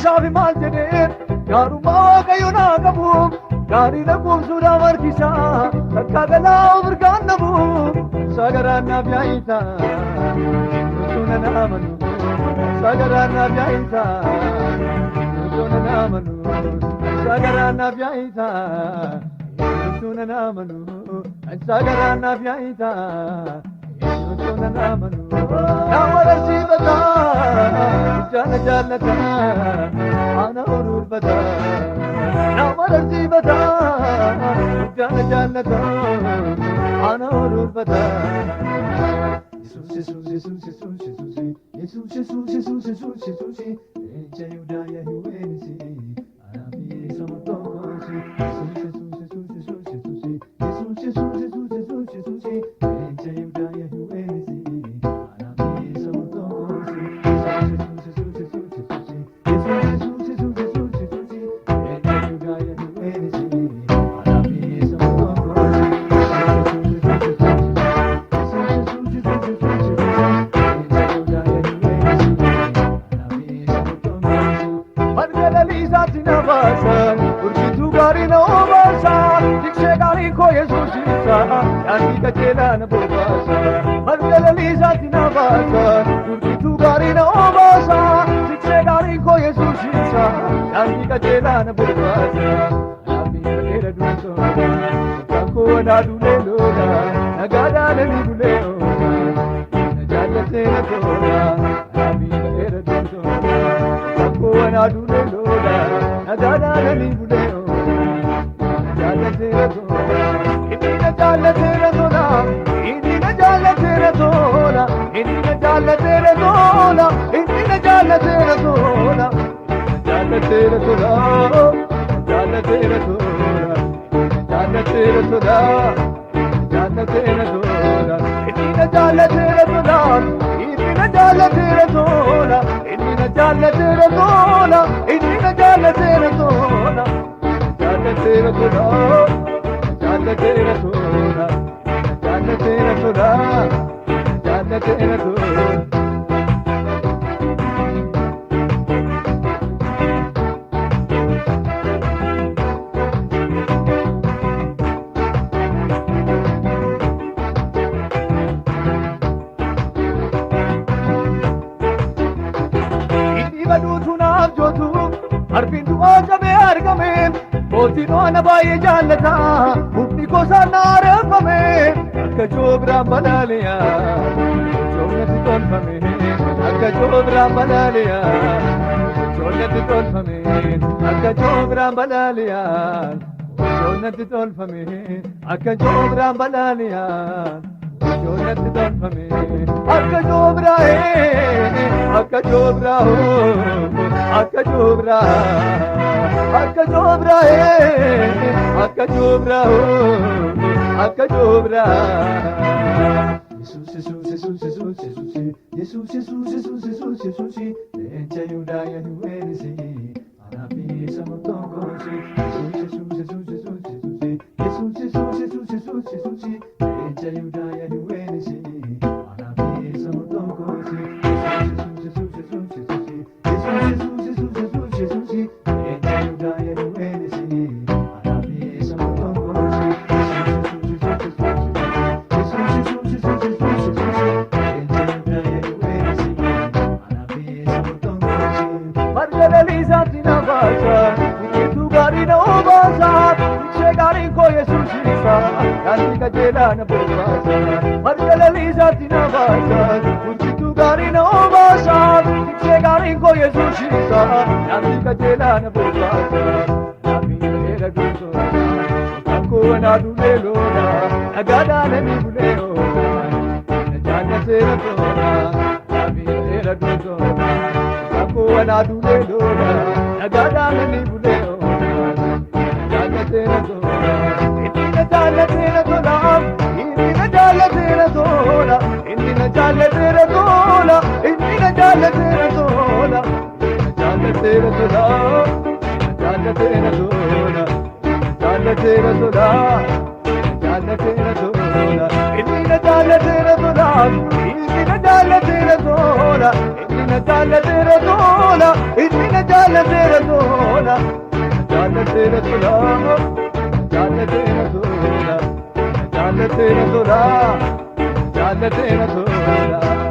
isaaf maal jedhee gaarummaa waaqayyoon haa qabu gaarii dhaquuf suuraa markisaa takka galaa mirgaan dhabu sagaraan naaf yaa'iisa nutuuna naamanu sagaraan naaf yaa'iisa nutuuna naamanu sagaraan naaf yaa'iisa nutuuna naamanu sagaraan naaf yaa'iisa nutuuna naamanu nama rasiifata jaana jaallata ana ururfata nama rasiifata jaana jaallata ana ururfata Jesus, Jesus, Jesus, Jesus, Jesus, Jesus, Jesus, Jesus, Jesus, echa yudaya huenisi, arabi samotosi, Jesus, Jesus, Jesus, Jesus, Jesus, Jesus, Jesus, Jesus, Jesus, echa yudaya huenisi, arabi samotosi, Jesus, Jesus, Jesus, Jesus, Jesus, Jesus, Jesus, Jesus, echa yudaya huenisi, arabi samotosi, urgitu gari na obasa dikse gari ko yesus isa yani kachela na bobasa margala lisa tina basa urgitu gari na obasa dikse gari ko yesus isa yani kachela na bobasa abi era duso kako na dulelo na nagada na dulelo na jalate na tola abi era duso kako na dulelo nagada na dulelo jalate na tola idina jalate na tola idina jalate na tola idina jalate na tola idina jalate na tola jalate na tola jalate na tola jalate na tola jalate na tola idina jalate na tola idina jalate na tola idina jalate na tola idina jalate na tola jalate na tola jalate na tola jalate na tola jalate na tola arbindu ajabe argame botino anabaye jallata mukni ko sanare fame akka jobra banaliya jonnati ton fame akka jobra banaliya jonnati ton fame akka jobra banaliya jonnati ton fame akka jobra banaliya jonnati ton fame akka jobra akka jobra akka jobra akka jobra akka jobra akka jobra Jesus Jesus Jesus Jesus Jesus Jesus Jesus Jesus Jesus echa yudaya huenisi arabi samotongosi Jesus Jesus Jesus Jesus Jesus Jesus Jesus Jesus Jesus echa yudaya huenisi arabi samotongosi Jesus Jesus Jesus Kajela na bobasa, margala lisa tina basa, urgitu gari na obasa, dikse gari ko yesus isa, nami kajela na bobasa, nami era duso, kako na dulelo na, nagada na dulelo, na jana sera tola, nami era duso, kako na dulelo na, nagada na dulelo, na jana sera tola, itina jana sera tola. Indina jalate na tola, indina jalate na tola, indina jalate na tola, jalate na tola, jalate na tola, jalate na tola, jalate na tola, indina jalate na tola, indina jalate na tola, indina جالت رسولا إتنا جالت رسولا جالت رسولا جالت رسولا جالت رسولا جالت رسولا